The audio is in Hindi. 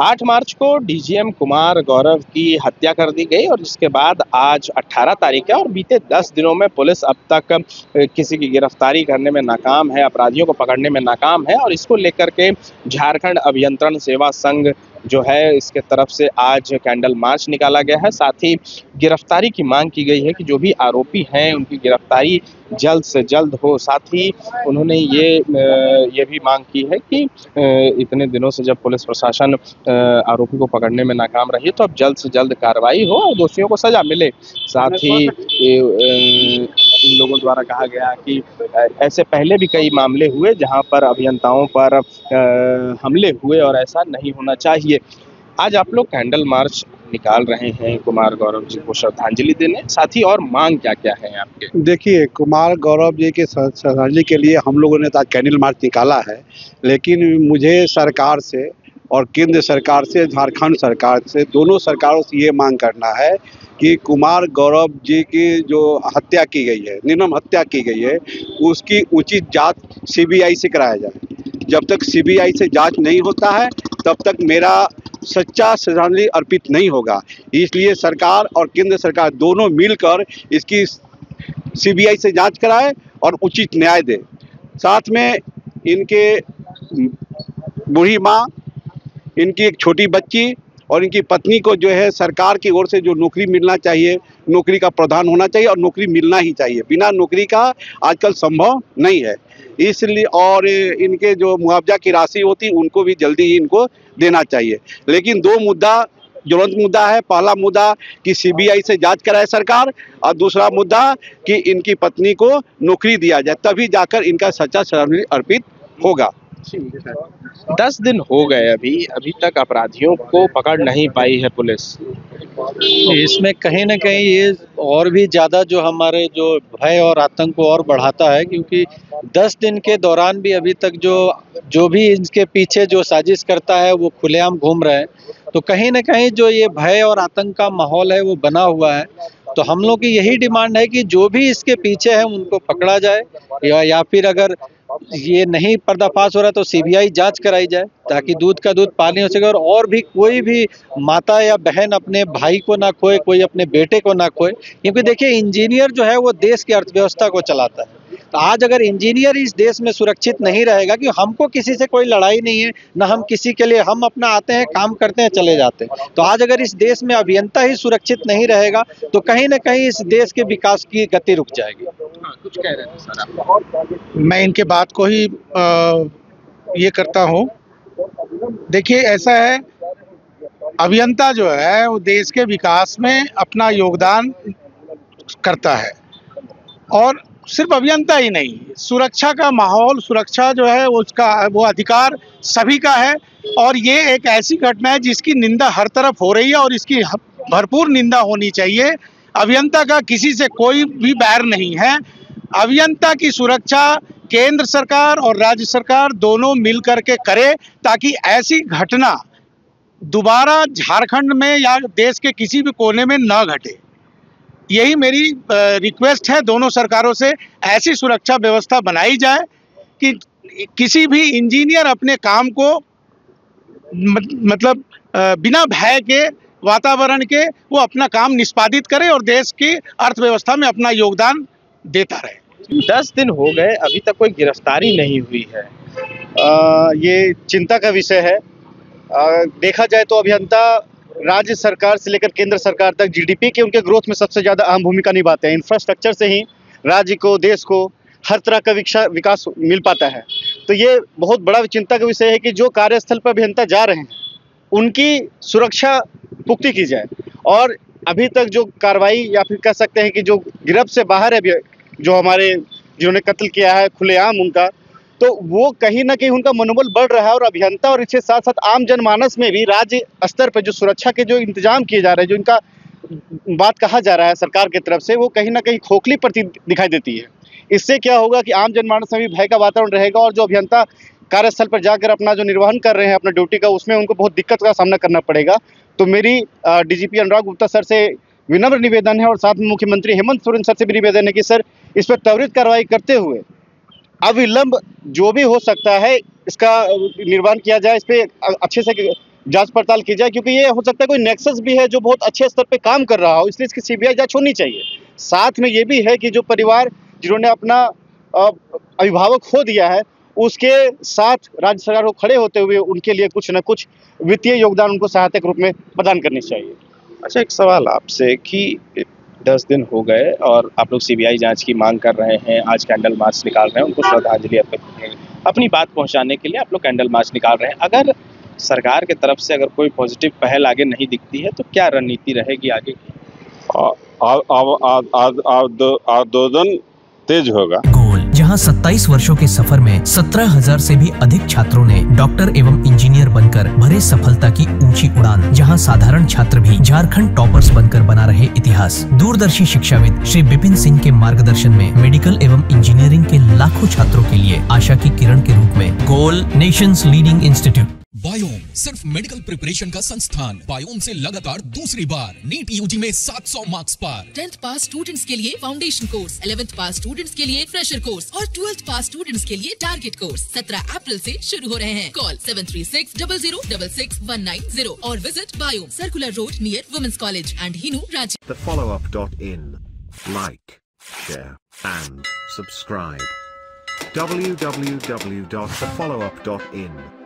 8 मार्च को डीजीएम कुमार गौरव की हत्या कर दी गई और इसके बाद आज 18 तारीख है और बीते 10 दिनों में पुलिस अब तक किसी की गिरफ्तारी करने में नाकाम है, अपराधियों को पकड़ने में नाकाम है और इसको लेकर के झारखंड अभियंत्रण सेवा संघ जो है इसके तरफ से आज कैंडल मार्च निकाला गया है। साथ ही गिरफ्तारी की मांग की गई है कि जो भी आरोपी हैं उनकी गिरफ्तारी जल्द से जल्द हो। साथ ही उन्होंने ये भी मांग की है कि इतने दिनों से जब पुलिस प्रशासन आरोपी को पकड़ने में नाकाम रही तो अब जल्द से जल्द कार्रवाई हो और दोषियों को सजा मिले। साथ ही इन लोगों द्वारा कहा गया कि ऐसे पहले भी कई मामले हुए जहां पर अभियंताओं पर हमले हुए और ऐसा नहीं होना चाहिए। आज आप लोग कैंडल मार्च निकाल रहे हैं कुमार गौरव जी को श्रद्धांजलि देने, साथ ही और मांग क्या क्या है आपके? देखिए, कुमार गौरव जी के श्रद्धांजलि के लिए हम लोगों ने तो कैंडल मार्च निकाला है, लेकिन मुझे सरकार से और केंद्र सरकार से, झारखंड सरकार से, दोनों सरकारों से ये मांग करना है कि कुमार गौरव जी की जो हत्या की गई है, निर्मम हत्या की गई है, उसकी उचित जांच सीबीआई से कराया जाए। जब तक सीबीआई से जांच नहीं होता है तब तक मेरा सच्चा श्रद्धांजलि अर्पित नहीं होगा। इसलिए सरकार और केंद्र सरकार दोनों मिलकर इसकी सीबीआई से जांच कराए और उचित न्याय दे। साथ में इनके बूढ़ी माँ, इनकी एक छोटी बच्ची और इनकी पत्नी को जो है सरकार की ओर से जो नौकरी मिलना चाहिए, नौकरी का प्रावधान होना चाहिए और नौकरी मिलना ही चाहिए। बिना नौकरी का आजकल संभव नहीं है, इसलिए और इनके जो मुआवजा की राशि होती उनको भी जल्दी ही इनको देना चाहिए। लेकिन दो मुद्दा ज्वलंत मुद्दा है। पहला मुद्दा कि सीबीआई से जांच कराए सरकार और दूसरा मुद्दा कि इनकी पत्नी को नौकरी दिया जाए, तभी जाकर इनका सच्चा श्रद्धांजलि अर्पित होगा। 10 दिन हो गए, अभी तक अपराधियों को पकड़ नहीं पाई है पुलिस। इसमें कहीं ना कहीं ये और भी ज़्यादा जो हमारे जो भय और आतंक को और बढ़ाता है, क्योंकि 10 दिन के दौरान भी अभी तक जो भी इनके पीछे जो साजिश करता है वो खुलेआम घूम रहे हैं। तो कहीं ना कहीं जो ये भय और आतंक का माहौल है वो बना हुआ है। तो हम लोग की यही डिमांड है कि जो भी इसके पीछे है उनको पकड़ा जाए, या फिर अगर ये नहीं पर्दाफाश हो रहा तो सीबीआई जांच कराई जाए, ताकि दूध का दूध पानी हो सके और भी कोई भी माता या बहन अपने भाई को ना खोए, कोई अपने बेटे को ना खोए। क्योंकि देखिए, इंजीनियर जो है वो देश की अर्थव्यवस्था को चलाता है। तो आज अगर इंजीनियर इस देश में सुरक्षित नहीं रहेगा, कि हमको किसी से कोई लड़ाई नहीं है, ना हम किसी के लिए, हम अपना आते हैं, काम करते हैं, चले जाते हैं। तो आज अगर इस देश में अभियंता ही सुरक्षित नहीं रहेगा तो कहीं ना कहीं इस देश के विकास की गति रुक जाएगी। कुछ कह रहे थे सर आप? मैं इनके बात को ही ये करता हूँ। देखिए, ऐसा है, अभियंता जो है वो देश के विकास में अपना योगदान करता है और सिर्फ अभियंता ही नहीं, सुरक्षा का माहौल, सुरक्षा जो है उसका वो अधिकार सभी का है। और ये एक ऐसी घटना है जिसकी निंदा हर तरफ हो रही है और इसकी भरपूर निंदा होनी चाहिए। अभियंता का किसी से कोई भी बैर नहीं है। अभियंता की सुरक्षा केंद्र सरकार और राज्य सरकार दोनों मिल करके करे, ताकि ऐसी घटना दोबारा झारखंड में या देश के किसी भी कोने में न घटे। यही मेरी रिक्वेस्ट है दोनों सरकारों से। ऐसी सुरक्षा व्यवस्था बनाई जाए कि किसी भी इंजीनियर अपने काम को मतलब बिना भय के, वातावरण के, वो अपना काम निष्पादित करे और देश की अर्थव्यवस्था में अपना योगदान देता रहे। 10 दिन हो गए, अभी तक कोई गिरफ्तारी नहीं हुई है। ये चिंता का विषय है। देखा जाए तो अभियंता राज्य सरकार से लेकर केंद्र सरकार तक जीडीपी के उनके ग्रोथ में सबसे ज़्यादा अहम भूमिका निभाते हैं। इंफ्रास्ट्रक्चर से ही राज्य को, देश को हर तरह का विकास मिल पाता है। तो ये बहुत बड़ा चिंता का विषय है कि जो कार्यस्थल पर अभियंता जा रहे हैं उनकी सुरक्षा पुख्ती की जाए। और अभी तक जो कार्रवाई या फिर कह सकते हैं कि जो गिरफ्त से बाहर है, जो हमारे जिन्होंने कत्ल किया है खुलेआम उनका, तो वो कहीं ना कहीं उनका मनोबल बढ़ रहा है। और अभियंता और इसके साथ साथ आम जनमानस में भी राज्य स्तर पर जो सुरक्षा के जो इंतजाम किए जा रहे हैं, जो इनका बात कहा जा रहा है सरकार की तरफ से, वो कहीं ना कहीं खोखली प्रतीत दिखाई देती है। इससे क्या होगा कि आम जनमानस में भी भय का वातावरण रहेगा और जो अभियंता कार्यस्थल पर जाकर अपना जो निर्वहन कर रहे हैं अपना ड्यूटी का, उसमें उनको बहुत दिक्कत का सामना करना पड़ेगा। तो मेरी डीजीपी अनुराग गुप्ता सर से विनम्र निवेदन है और साथ में मुख्यमंत्री हेमंत सोरेन सर से भी निवेदन है कि सर इस पर त्वरित कार्रवाई करते हुए अविलंब जो भी हो सकता है इसका निर्वहन किया जाए, इस पर अच्छे से जांच पड़ताल की जाए, क्योंकि ये हो सकता है कोई नेक्सस भी है जो बहुत अच्छे स्तर पे काम कर रहा हो, इसलिए इसकी सीबीआई जांच होनी चाहिए। साथ में ये भी है कि जो परिवार जिन्होंने अपना अभिभावक खो दिया है, उसके साथ राज्य सरकार को खड़े होते हुए उनके लिए कुछ न कुछ वित्तीय योगदान उनको सहायता के रूप में प्रदान करनी चाहिए। अच्छा, एक सवाल आपसे कि 10 दिन हो गए और आप लोग सीबीआई जांच की मांग कर रहे हैं, आज कैंडल मार्च निकाल रहे हैं, उनको श्रद्धांजलि अर्पित अपनी बात पहुंचाने के लिए आप लोग कैंडल मार्च निकाल रहे हैं। अगर सरकार की तरफ से अगर कोई पॉजिटिव पहल आगे नहीं दिखती है तो क्या रणनीति रहेगी आगे की? आंदोलन तेज होगा। गोल, जहां 27 वर्षों के सफर में 17,000 से भी अधिक छात्रों ने डॉक्टर एवं इंजीनियर बनकर भरे सफलता की ऊंची उड़ान, जहां साधारण छात्र भी झारखंड टॉपर्स बनकर बना रहे इतिहास। दूरदर्शी शिक्षाविद श्री विपिन सिंह के मार्गदर्शन में मेडिकल एवं इंजीनियरिंग के लाखों छात्रों के लिए आशा की किरण के रूप में गोल, नेशंस लीडिंग इंस्टीट्यूट। बायोम सिर्फ मेडिकल प्रिपरेशन का संस्थान। बायोम से लगातार दूसरी बार नीट यूजी में 700 मार्क्स पार। 10th पास स्टूडेंट्स के लिए फाउंडेशन कोर्स, 11th पास स्टूडेंट्स के लिए फ्रेशर कोर्स और 12th पास स्टूडेंट्स के लिए टारगेट कोर्स 17 अप्रैल से शुरू हो रहे हैं। कॉल 7360066190 और visit biome, circular road near women's college and Hinoo Ranchi. thefollowup.in. Like, share and subscribe. www.thefollowup.in